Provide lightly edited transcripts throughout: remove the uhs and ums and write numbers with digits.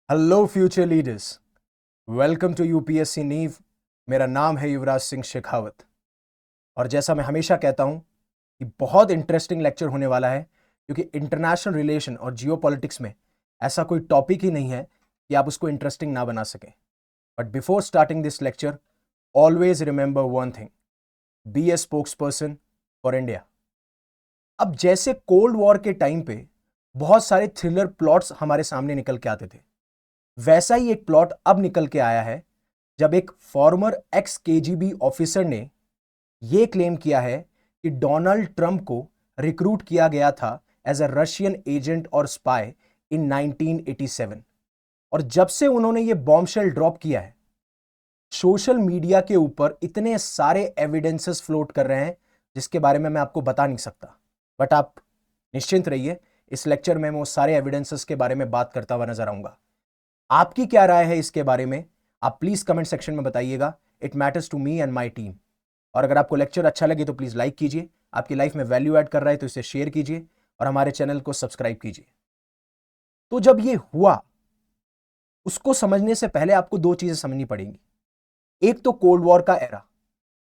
Hello future leaders, welcome to UPSC Neev. मेरा नाम है युवराज सिंह शेखावत और जैसा मैं हमेशा कहता हूं कि बहुत इंटरेस्टिंग लेक्चर होने वाला है, क्योंकि इंटरनेशनल रिलेशन और जियोपॉलिटिक्स में ऐसा कोई टॉपिक ही नहीं है कि आप उसको इंटरेस्टिंग ना बना सकें। But before starting this lecture, always remember one thing, be a spokesperson for India. अब जैसे कोल्ड वॉर के टाइम पे बहुत सारे थ्रिलर प्लॉट्स हमारे सामने निकल के आते थे, वैसा ही एक प्लॉट अब निकल के आया है जब एक फॉर्मर एक्स केजीबी ऑफिसर ने यह क्लेम किया है कि डोनाल्ड ट्रंप को रिक्रूट किया गया था एज अ रशियन एजेंट और स्पाई इन 1987। और जब से उन्होंने यह बॉम्बशेल ड्रॉप किया है, सोशल मीडिया के ऊपर इतने सारे एविडेंसेस फ्लोट कर रहे हैं जिसके बारे में मैं आपको बता नहीं सकता। बट आप निश्चिंत रहिए, इस लेक्चर में मैं उस सारे एविडेंसेस के बारे में बात करता हुआ नजर आऊंगा। आपकी क्या राय है इसके बारे में, आप प्लीज कमेंट सेक्शन में बताइएगा। It matters to me and my team. और अगर आपको लेक्चर अच्छा लगे तो प्लीज लाइक कीजिए, आपकी लाइफ में वैल्यू ऐड कर रहा है तो इसे शेयर कीजिए और हमारे चैनल को सब्सक्राइब कीजिए। तो जब ये हुआ, उसको समझने से पहले आपको दो चीजें समझनी पड़ेंगी। एक तो कोल्ड वॉर का एरा।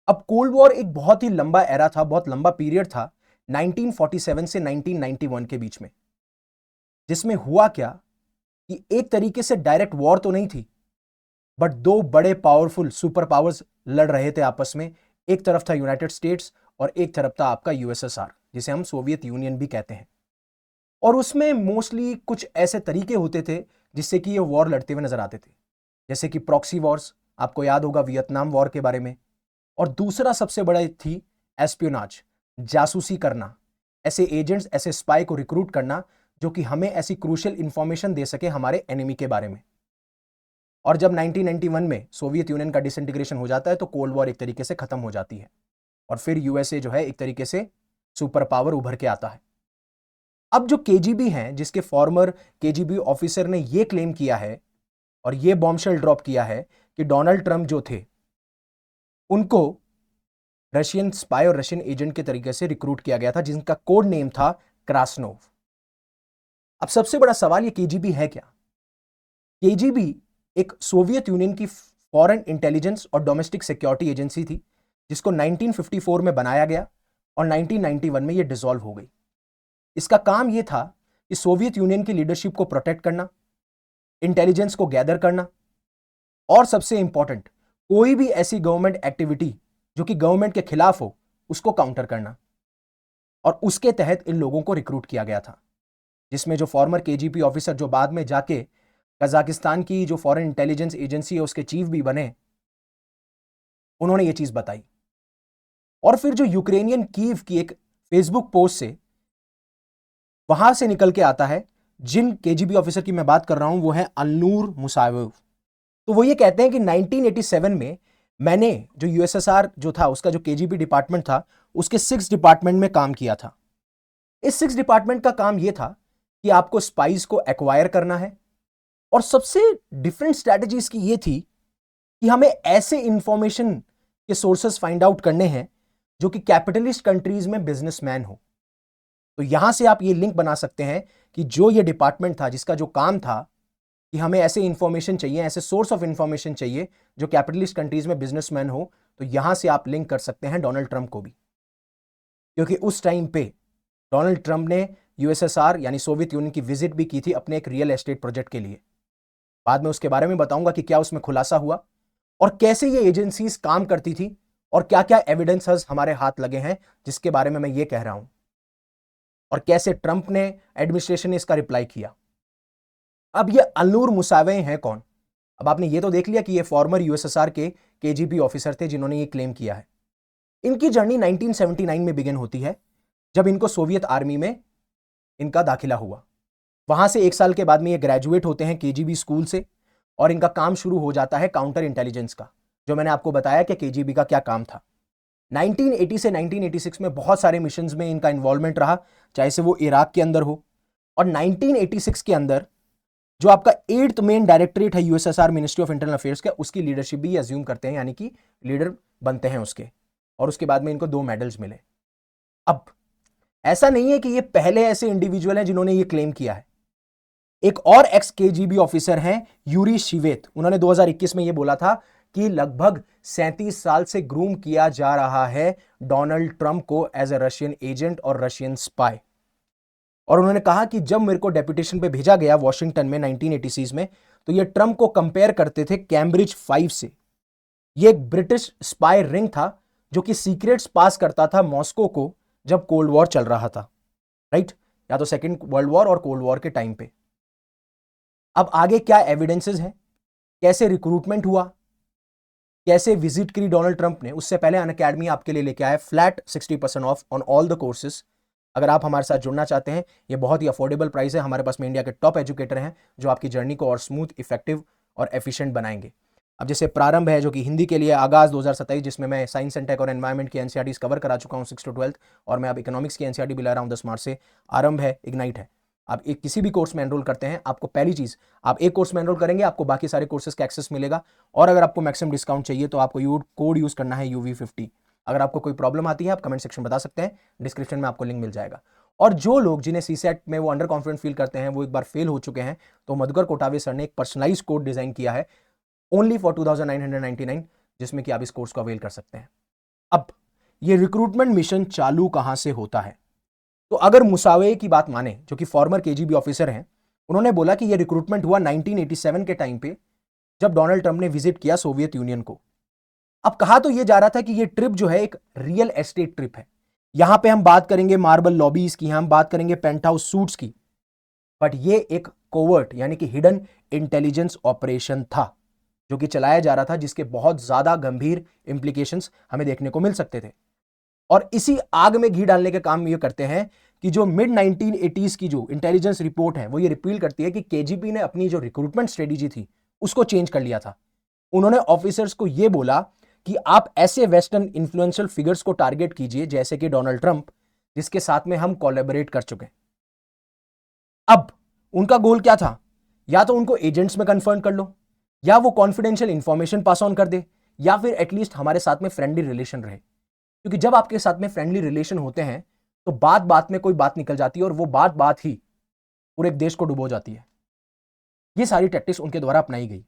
अब कोल्ड वॉर एक बहुत ही लंबा एरा था, बहुत लंबा पीरियड था 1947 से 1991 के बीच में, जिसमें हुआ क्या कि एक तरीके से डायरेक्ट वॉर तो नहीं थी, बट दो बड़े पावरफुल सुपर पावर्स लड़ रहे थे आपस में। एक तरफ था यूनाइटेड स्टेट्स और एक तरफ था आपका यूएसएसआर, जिसे हम सोवियत यूनियन भी कहते हैं। और उसमें मोस्टली कुछ ऐसे तरीके होते थे जिससे कि ये वॉर लड़ते हुए नजर आते थे, जैसे कि प्रॉक्सी वॉर्स, आपको याद होगा वियतनाम वॉर के बारे में। और दूसरा सबसे बड़ा थी एस्पियोनाज, जासूसी करना, ऐसे एजेंट्स, ऐसे स्पाई को रिक्रूट करना जो कि हमें ऐसी क्रूशियल इंफॉर्मेशन दे सके हमारे एनिमी के बारे में। और जब 1991 में सोवियत यूनियन का डिसइंटीग्रेशन हो जाता है तो कोल्ड वॉर एक तरीके से खत्म हो जाती है और फिर यूएसए जो है एक तरीके से सुपर पावर उभर के आता है। अब जो केजीबी हैं, जिसके फॉर्मर केजीबी ऑफिसर ने यह क्लेम किया है और यह बॉम्बशेल ड्रॉप किया है कि डोनाल्ड ट्रंप जो थे उनको रशियन स्पाई और रशियन एजेंट के तरीके से रिक्रूट किया गया था, जिनका कोड नेम था क्रासनोव। अब सबसे बड़ा सवाल ये केजीबी है क्या? केजीबी एक सोवियत यूनियन की फॉरेन इंटेलिजेंस और डोमेस्टिक सिक्योरिटी एजेंसी थी, जिसको 1954 में बनाया गया और 1991 में यह डिसॉल्व हो गई। इसका काम यह था कि सोवियत यूनियन की लीडरशिप को प्रोटेक्ट करना, इंटेलिजेंस को गैदर करना और सबसे इंपॉर्टेंट, कोई भी ऐसी गवर्नमेंट एक्टिविटी जो कि गवर्नमेंट के खिलाफ हो उसको काउंटर करना। और उसके तहत इन लोगों को रिक्रूट किया गया था, जिसमें जो फॉर्मर केजीबी ऑफिसर जो बाद में जाके कजाकिस्तान की जो फॉरेन इंटेलिजेंस एजेंसी है उसके चीफ भी बने, उन्होंने ये चीज बताई। और फिर जो यूक्रेनियन कीव की एक फेसबुक पोस्ट से वहां से निकल के आता है, जिन केजीबी ऑफिसर की मैं बात कर रहा हूं वो है अल्नूर मुसाविव। तो वो ये कहते हैं कि 1987 में मैंने जो यूएसएसआर जो था उसका जो केजीबी डिपार्टमेंट था उसके 6 डिपार्टमेंट में काम किया था। इस 6 डिपार्टमेंट का काम यह था कि आपको स्पाइस को एक्वायर करना है और सबसे डिफरेंट स्ट्रैटेजी इसकी यह थी कि हमें ऐसे इंफॉर्मेशन के सोर्सेस फाइंड आउट करने हैं जो कि कैपिटलिस्ट कंट्रीज में बिजनेसमैन हो। तो यहां से आप ये लिंक बना सकते हैं कि जो ये डिपार्टमेंट था जिसका जो काम था कि हमें ऐसे इंफॉर्मेशन चाहिए, ऐसे सोर्स ऑफ इंफॉर्मेशन चाहिए जो कैपिटलिस्ट कंट्रीज में बिजनेसमैन हो, तो यहां से आप लिंक कर सकते हैं डोनाल्ड ट्रंप को भी, क्योंकि उस टाइम पे डोनाल्ड ट्रंप ने यूएसएसआर यानी सोवियत यूनियन की विजिट भी की थी अपने एक रियल एस्टेट प्रोजेक्ट के लिए। बाद में उसके बारे में बताऊंगा कि क्या उसमें खुलासा हुआ और कैसे ये एजेंसीज काम करती थी और क्या क्या एविडेंसेस हमारे हाथ लगे हैं जिसके बारे में मैं ये कह रहा हूं, और कैसे ट्रंप ने एडमिनिस्ट्रेशन ने इसका रिप्लाई किया। अब ये अल्नूर मुसावे हैं कौन? अब आपने ये तो देख लिया कि ये फॉर्मर यूएसएसआर के केजीबी ऑफिसर थे जिन्होंने ये क्लेम किया है। इनकी जर्नी 1979 में बिगिन होती है जब इनको सोवियत आर्मी में इनका दाखिला हुआ। वहां से 1 साल के बाद में ये ग्रेजुएट होते हैं केजीबी स्कूल से और इनका काम शुरू हो जाता है काउंटर इंटेलिजेंस का, जो मैंने आपको बताया कि केजीबी का क्या काम था। 1980 से 1986 में बहुत सारे मिशंस में इनका इन्वॉल्वमेंट रहा, चाहे से वो इराक के अंदर हो। और 1986 के अंदर जो आपका 8th मेन डायरेक्टरेट है USSR ministry of internal affairs का, उसकी लीडरशिप भी अज्यूम करते हैं, यानी कि लीडर बनते हैं उसके। और उसके बाद में इनको 2 मेडल्स मिले। अब ऐसा नहीं है कि ये पहले ऐसे इंडिविजुअल हैं जिन्होंने ये क्लेम किया है। एक और एक्स केजीबी ऑफिसर हैं यूरी शिवेत, उन्होंने 2021 में यह बोला था कि लगभग 37 साल से ग्रूम किया जा रहा है डोनाल्ड ट्रंप को एज ए रशियन एजेंट और रशियन स्पाई। और उन्होंने कहा कि जब मेरे को डेपुटेशन पे भेजा गया वॉशिंगटन में 1986 में, तो ये ट्रंप को कंपेयर करते थे कैम्ब्रिज 5 से। ये एक ब्रिटिश स्पाई रिंग था जो कि सीक्रेट्स पास करता था मॉस्को को जब कोल्ड वॉर चल रहा था, राइट, या तो सेकेंड वर्ल्ड वॉर और कोल्ड वॉर के टाइम पे। अब आगे क्या एविडेंसेस हैं, कैसे रिक्रूटमेंट हुआ, कैसे विजिट करी डोनाल्ड ट्रंप ने। उससे पहले अनअकैडमी आपके लिए लेके आया flat 60% of on all the courses. अगर आप हमारे साथ जुड़ना चाहते हैं, ये बहुत ही अफोर्डेबल प्राइस है। हमारे पास में इंडिया के टॉप एजुकेटर हैं जो आपकी जर्नी को और स्मूथ, इफेक्टिव और एफिशिएंट बनाएंगे। अब जैसे प्रारंभ है जो कि हिंदी के लिए आगाज 2027, जिसमें मैं साइंस एंड टेक और एनवायरमेंट की एनसीईआरटीज कवर करा चुका हूं 6 to 12, और मैं अब इकोनॉमिक्स की एनसीईआरटी भी ला रहा हूं 10 मार्च से। आरंभ है, इग्नाइट है। आप एक किसी भी कोर्स में एनरोल करते हैं, आपको पहली चीज, आप एक कोर्स में एनरोल करेंगे, आपको बाकी सारे कोर्सेज का एक्सेस मिलेगा। और अगर आपको मैक्सिमम डिस्काउंट चाहिए तो आपको कोड यूज करना है UV50। अगर आपको कोई प्रॉब्लम आती है आप कमेंट सेक्शन बता सकते हैं, डिस्क्रिप्शन में आपको लिंक मिल जाएगा। और जो लोग जिन्हें सीसेट में वो अंडर कॉन्फिडेंट फील करते हैं, वो एक बार फेल हो चुके हैं, तो मधुकर कोटावे सर ने एक पर्सनलाइज कोड डिजाइन किया है ओनली फॉर 2999, जिसमें कि आप इस कोर्स को अवेल कर सकते हैं। अब ये रिक्रूटमेंट मिशन चालू कहां से होता है, तो अगर मुसावे की बात माने, जो कि फॉर्मर केजीबी ऑफिसर हैं, उन्होंने बोला कि ये रिक्रूटमेंट हुआ 1987 के टाइम पे, जब डोनाल्ड ट्रंप ने विजिट किया सोवियत यूनियन को। अब कहा तो ये जा रहा था कि ये ट्रिप जो है एक रियल एस्टेट ट्रिप है, यहां पे हम बात करेंगे मार्बल लॉबीज की, हम बात करेंगे पेंट हाउस सूट्स की, बट ये एक कोवर्ट यानी कि हिडन इंटेलिजेंस ऑपरेशन था जो कि चलाया जा रहा था, जिसके बहुत ज्यादा गंभीर इंप्लीकेशंस हमें देखने को मिल सकते थे। और इसी आग में घी डालने के काम ये करते हैं कि जो मिड 1980s की जो इंटेलिजेंस रिपोर्ट है वो ये रिवील करती है कि केजीबी ने अपनी जो रिक्रूटमेंट स्ट्रेटेजी थी उसको चेंज कर लिया था। उन्होंने ऑफिसर्स को यह बोला कि आप ऐसे वेस्टर्न इन्फ्लुएंशियल फिगर्स को टारगेट कीजिए जैसे कि डोनाल्ड ट्रंप, जिसके साथ में हम कोलैबोरेट कर चुके हैं। अब उनका गोल क्या था, या तो उनको एजेंट्स में कन्फर्म कर लो, या वो कॉन्फिडेंशियल इंफॉर्मेशन पास ऑन कर दे, या फिर एटलीस्ट हमारे साथ में फ्रेंडली रिलेशन रहे। क्योंकि जब आपके साथ में फ्रेंडली रिलेशन होते हैं तो बात बात में कोई बात निकल जाती है और वो बात बात ही पूरे देश को डुबो जाती है। ये सारी टैक्टिक्स उनके द्वारा अपनाई गई।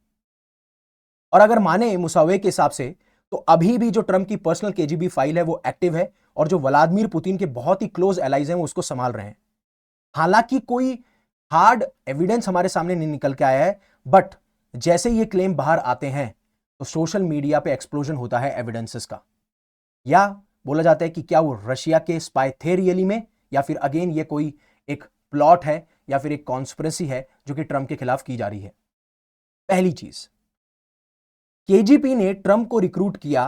और अगर माने मुसावे के हिसाब से, तो अभी भी जो ट्रंप की पर्सनल केजीबी फाइल है वो एक्टिव है, और जो व्लादिमीर पुतिन के बहुत ही क्लोज एलाइज हैं वो उसको संभाल रहे हैं। हालांकि कोई हार्ड एविडेंस हमारे सामने नहीं निकल के आया है, बट जैसे ये क्लेम बाहर आते हैं तो सोशल मीडिया पे एक्सप्लोजन होता है एविडेंसेस का। या बोला जाता है कि क्या वो रशिया के स्पाई थे रियली में, या फिर अगेन ये कोई एक प्लॉट है या फिर एक कॉन्स्पिरेसी है जो कि ट्रंप के खिलाफ की जा रही है। पहली चीज, केजीबी ने ट्रंप को रिक्रूट किया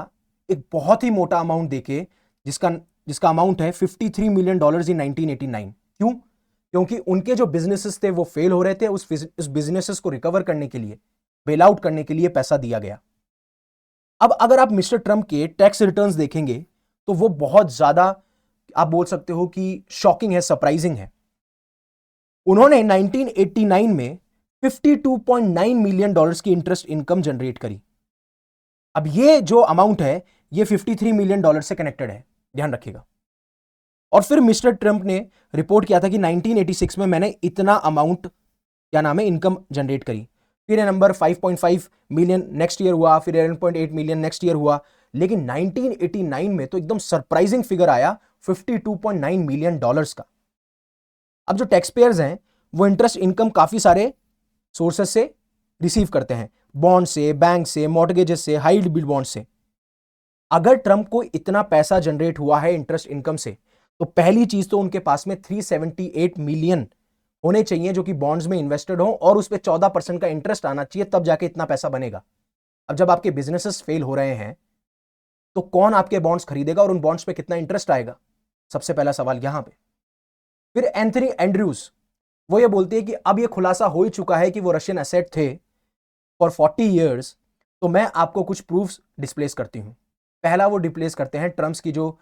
एक बहुत ही मोटा अमाउंट देके, जिसका अमाउंट है $53 मिलियन इन 1989। क्यों? क्योंकि उनके जो बिजनेसेस थे वो फेल हो रहे थे, उस बिजनेसेस को रिकवर करने के लिए, बेल आउट करने के लिए पैसा दिया गया। अब अगर आप मिस्टर ट्रंप के टैक्स रिटर्न्स देखेंगे तो वो बहुत ज्यादा, आप बोल सकते हो कि शॉकिंग है, सरप्राइजिंग है। उन्होंने 1989 में $52.9 मिलियन की इंटरेस्ट इनकम जनरेट करी। अब ये जो अमाउंट है ये $53 मिलियन से कनेक्टेड है, ध्यान रखिएगा। और फिर मिस्टर ट्रंप ने रिपोर्ट किया था कि 1986 में मैंने इतना अमाउंट, क्या नाम है, इनकम जनरेट करी। फिर ये नंबर 5.5 मिलियन नेक्स्ट ईयर हुआ, फिर 11.8 मिलियन नेक्स्ट ईयर हुआ, लेकिन 1989 में तो एकदम सरप्राइजिंग फिगर आया $52.9 मिलियन का। अब जो टैक्स पेयर्स हैं वो इंटरेस्ट इनकम काफी सारे सोर्सेस से रिसीव करते हैं, बॉन्ड से, बैंक से, मॉर्गेजेस से, हाई बिल बॉन्ड से। अगर ट्रंप को इतना पैसा जनरेट हुआ है इंटरेस्ट इनकम से, तो पहली चीज तो उनके पास में 378 मिलियन होने चाहिए जो कि बॉन्ड्स में इन्वेस्टेड हो, और उस पर 14% का इंटरेस्ट आना चाहिए, तब जाके इतना पैसा बनेगा। अब जब आपके बिजनेसेस फेल हो रहे हैं तो कौन आपके बॉन्ड्स खरीदेगा और उन बॉन्ड्स पे कितना इंटरेस्ट आएगा? सबसे पहला सवाल यहां पे। फिर एंथनी एंड्रयूज वो ये बोलती है कि अब ये खुलासा हो ही चुका है कि वो रशियन एसेट थे फॉर 40 ईयर्स, तो मैं आपको कुछ प्रूफ्स डिस्प्लेस करती हूं। पहला वो डिस्प्लेस करते हैं ट्रंप्स की जो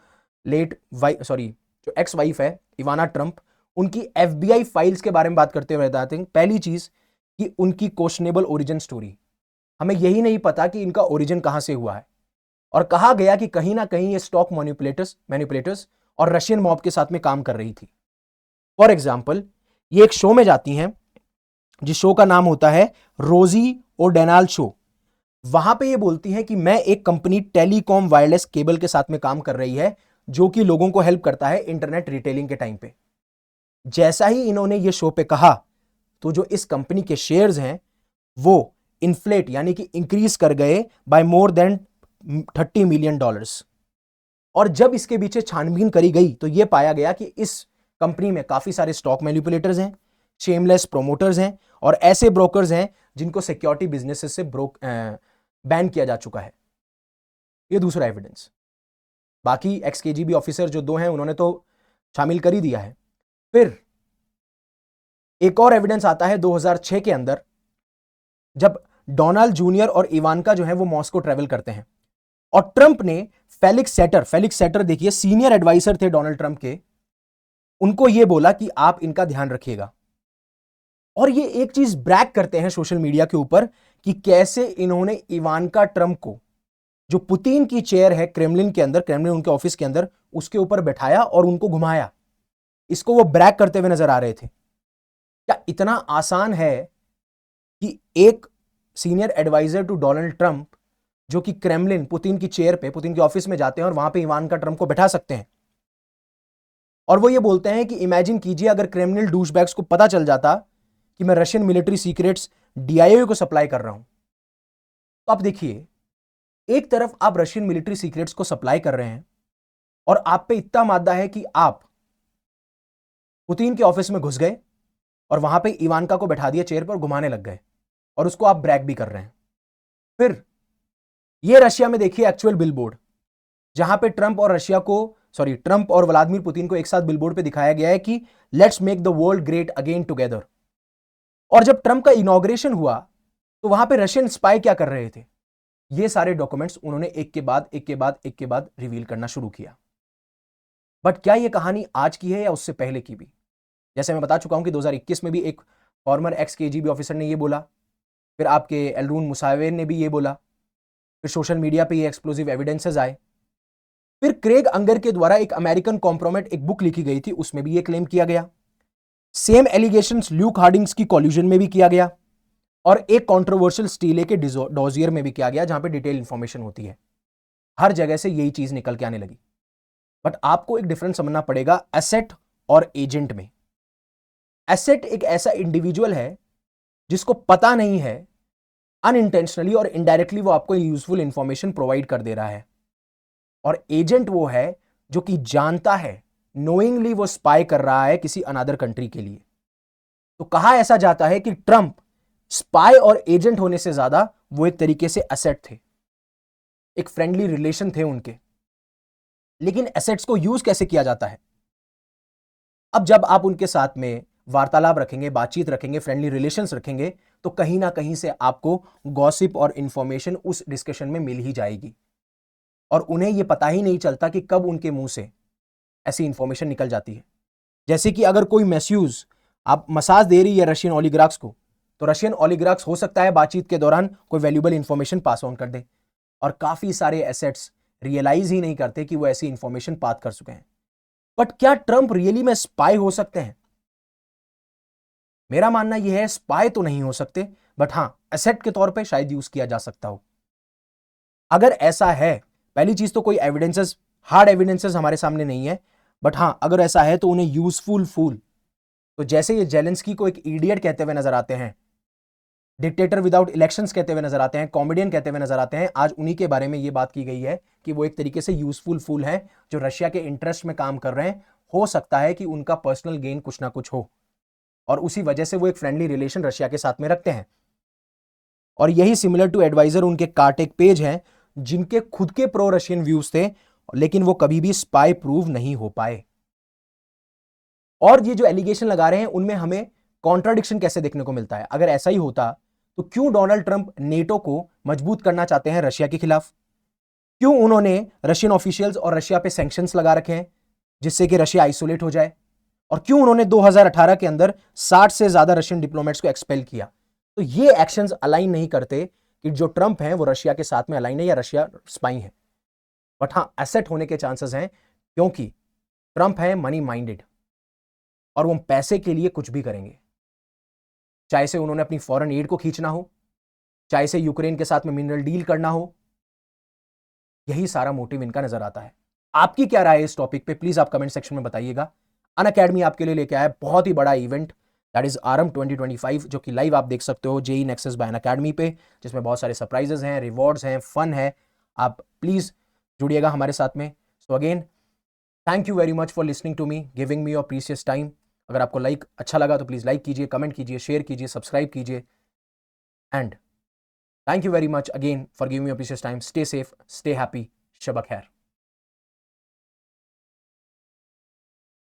जो एक्स वाइफ है इवाना ट्रंप, उनकी FBI फाइल्स के बारे में बात करते हुए बताते हैं। पहली चीज कि उनकी क्वेश्चनेबल ओरिजिन स्टोरी, हमें यही नहीं पता कि इनका ओरिजिन कहां से हुआ है, और कहा गया कि कहीं ना कहीं ये स्टॉक मैनिपुलेटर्स और रशियन मॉब के साथ में काम कर रही थी। फॉर एग्जाम्पल, ये एक शो में जाती हैं जिस शो का नाम होता है रोजी ओडेनाल शो, वहां पे ये बोलती हैं कि मैं एक कंपनी टेलीकॉम वायरलेस केबल के साथ में काम कर रही है जो कि लोगों को हेल्प करता है इंटरनेट रिटेलिंग के टाइम पे। जैसा ही इन्होंने ये शो पे कहा तो जो इस कंपनी के शेयर्स हैं वो इन्फ्लेट यानी कि इंक्रीज कर गए बाय मोर देन $30 मिलियन। और जब इसके पीछे छानबीन करी गई तो यह पाया गया कि इस कंपनी में काफी सारे स्टॉक मैनिपुलेटर्स हैं, शेमलेस प्रोमोटर्स हैं और ऐसे ब्रोकर्स हैं जिनको सिक्योरिटी बिजनेसेस से बैन किया जा चुका है। ये दूसरा एविडेंस। बाकी एक्स केजीबी ऑफिसर जो दो हैं उन्होंने तो शामिल कर ही दिया है। फिर एक और एविडेंस आता है 2006 के अंदर, जब डोनाल्ड जूनियर और इवानका जो है वो मॉस्को ट्रेवल करते हैं और ट्रंप ने फेलिक्स सेटर देखिए सीनियर एडवाइजर थे डोनाल्ड ट्रंप के, उनको यह बोला कि आप इनका ध्यान रखिएगा। और ये एक चीज ब्रैग करते हैं सोशल मीडिया के ऊपर कि कैसे इन्होंने इवानका ट्रंप को, जो पुतिन की चेयर है क्रेमलिन के अंदर, क्रेमलिन उनके ऑफिस के अंदर, उसके ऊपर बैठाया और उनको घुमाया। इसको वो ब्रैग करते हुए नजर आ रहे थे। क्या इतना आसान है कि एक senior adviser to Donald Trump जो कि क्रेमलिन पुतिन की चेयर पे, पुतिन के ऑफिस में जाते हैं और वहां पे इवानका ट्रंप को बैठा सकते हैं? और वो ये बोलते हैं कि इमेजिन कीजिए अगर क्रिमिनल डूशबैग्स को पता चल जाता कि मैं रशियन मिलिट्री सीक्रेट्स डीआईओ को सप्लाई कर रहा हूं। तो आप देखिए, एक तरफ आप रशियन मिलिट्री सीक्रेट्स को सप्लाई कर रहे हैं और आप पे इतना मादा है कि आप पुतिन के ऑफिस में घुस गए और वहां पे इवानका को बैठा दिया चेयर पर, घुमाने लग गए और उसको आप ब्रैग भी कर रहे हैं। फिर ये रशिया में देखिए एक्चुअल बिलबोर्ड, जहां पे ट्रंप और व्लादिमीर पुतिन को एक साथ बिलबोर्ड पे दिखाया गया है कि let's make the world great again together. और जब ट्रंप का इनॉग्रेशन हुआ तो वहां पे रशियन स्पाई क्या कर रहे थे, ये सारे डॉक्यूमेंट्स उन्होंने एक के बाद रिवील करना शुरू किया। बट क्या ये कहानी आज की है या उससे पहले की भी? जैसे मैं बता चुका हूं कि 2021 में भी एक फॉर्मर एक्स केजीबी ऑफिसर ने ये बोला, फिर आपके एलरून मुसावेन ने भी ये बोला, फिर सोशल मीडिया पे ये एक्सप्लोजिव एविडेंसेस आए, फिर क्रेग अंगर के द्वारा एक अमेरिकन कॉम्प्रोमेट एक बुक लिखी गई थी, उसमें भी ये क्लेम किया गया। सेम एलिगेशंस ल्यूक हार्डिंग्स की कॉल्यूजन में भी किया गया और एक कंट्रोवर्शियल स्टीले के डोजियर में भी किया गया, जहां पे डिटेल इंफॉर्मेशन होती है। हर जगह से यही चीज निकल के आने लगी। बट आपको एक डिफरेंस समझना पड़ेगा एसेट और एजेंट में। एसेट एक ऐसा इंडिविजुअल है जिसको पता नहीं है, अनइंटेंशनली और इनडायरेक्टली वो आपको यूजफुल इंफॉर्मेशन प्रोवाइड कर दे रहा है। और एजेंट वो है जो कि जानता है, नोइंगली वो स्पाई कर रहा है किसी अनदर कंट्री के लिए। तो कहा ऐसा जाता है कि ट्रंप स्पाई और एजेंट होने से ज्यादा वो एक तरीके से एसेट थे, एक फ्रेंडली रिलेशन थे उनके। लेकिन एसेट्स को यूज कैसे किया जाता है? अब जब आप उनके साथ में वार्तालाप रखेंगे, बातचीत रखेंगे, फ्रेंडली रिलेशंस रखेंगे, तो कहीं ना कहीं से आपको गॉसिप और इंफॉर्मेशन उस डिस्कशन में मिल ही जाएगी और उन्हें यह पता ही नहीं चलता कि कब उनके मुंह से ऐसी इंफॉर्मेशन निकल जाती है। जैसे कि अगर कोई मैस्यूज आप मसाज दे रही है रशियन ओलिगार्क्स को, तो रशियन ओलिगार्क्स हो सकता है बातचीत के दौरान कोई वैल्यूएबल इंफॉर्मेशन पास ऑन कर दे और काफी सारे एसेट्स रियलाइज ही नहीं करते कि वो ऐसी इंफॉर्मेशन पास कर चुके हैं। बट क्या ट्रंप रियली में स्पाई हो सकते हैं? मेरा मानना यह है स्पाई तो नहीं हो सकते, बट हां एसेट के तौर पे शायद यूज किया जा सकता हो। अगर ऐसा है, पहली चीज तो कोई एविडेंसेस, हार्ड एविडेंसेस हमारे सामने नहीं है, बट हां अगर ऐसा है तो उन्हें यूजफुल फूल, तो जैसे ये जेलेंस्की को एक इडियट कहते हुए नजर आते हैं, डिक्टेटर विदाउट इलेक्शंस कहते हुए नजर आते हैं, कॉमेडियन कहते हुए नजर आते हैं, आज उन्हीं के बारे में ये बात की गई है कि वो एक तरीके से यूजफुल फूल है जो रशिया के इंटरेस्ट में काम कर रहे हैं। हो सकता है कि उनका पर्सनल गेन कुछ ना कुछ हो और उसी वजह से वो एक फ्रेंडली रिलेशन रशिया के साथ में रखते हैं। और यही सिमिलर टू एडवाइजर उनके कार्टेक पेज हैं जिनके खुद के प्रो रशियन व्यूज थे, लेकिन वो कभी भी स्पाई प्रूव नहीं हो पाए। और ये जो एलिगेशन लगा रहे हैं उनमें हमें कॉन्ट्राडिक्शन कैसे देखने को मिलता है? अगर ऐसा ही होता तो क्यों डोनाल्ड ट्रंप नेटो को मजबूत करना चाहते हैं रशिया के खिलाफ? क्यों उन्होंने रशियन ऑफिशियल्स और रशिया पे सैंक्शंस लगा रखे हैं जिससे कि रशिया आइसोलेट हो जाए? और क्यों उन्होंने 2018 के अंदर 60 से ज्यादा रशियन डिप्लोमेट्स को एक्सपेल किया? तो ये एक्शंस अलाइन नहीं करते कि जो ट्रंप हैं वो रशिया के साथ में अलाइन है या रशिया स्पाई है। बट हां एसेट होने के चांसेस हैं क्योंकि ट्रंप है मनी माइंडेड और वो पैसे के लिए कुछ भी करेंगे। चाहे से उन्होंने अपनी फॉरेन एड को खींचना हो, चाहे से यूक्रेन के साथ में मिनरल डील करना हो, यही सारा मोटिव इनका नजर आता है। आपकी क्या राय है इस टॉपिक पे, प्लीज आप कमेंट सेक्शन में बताइएगा। अनअकैडमी आपके लिए लेके आया है बहुत ही बड़ा इवेंट, दैट इज आरएम 2025, जो कि लाइव आप देख सकते हो जेई नेक्सस बाय अनअकैडमी पे, जिसमें बहुत सारे सरप्राइजेस हैं, रिवॉर्ड्स हैं, फन है। आप प्लीज जुड़िएगा हमारे साथ में। So again thank you very much for listening to me, giving me your precious time. अगर आपको अच्छा लगा तो प्लीज लाइक कीजिए, कमेंट कीजिए, शेयर कीजिए, सब्सक्राइब कीजिए, and thank you very much again for giving me your precious time. Stay safe, stay happy. Shabak khair.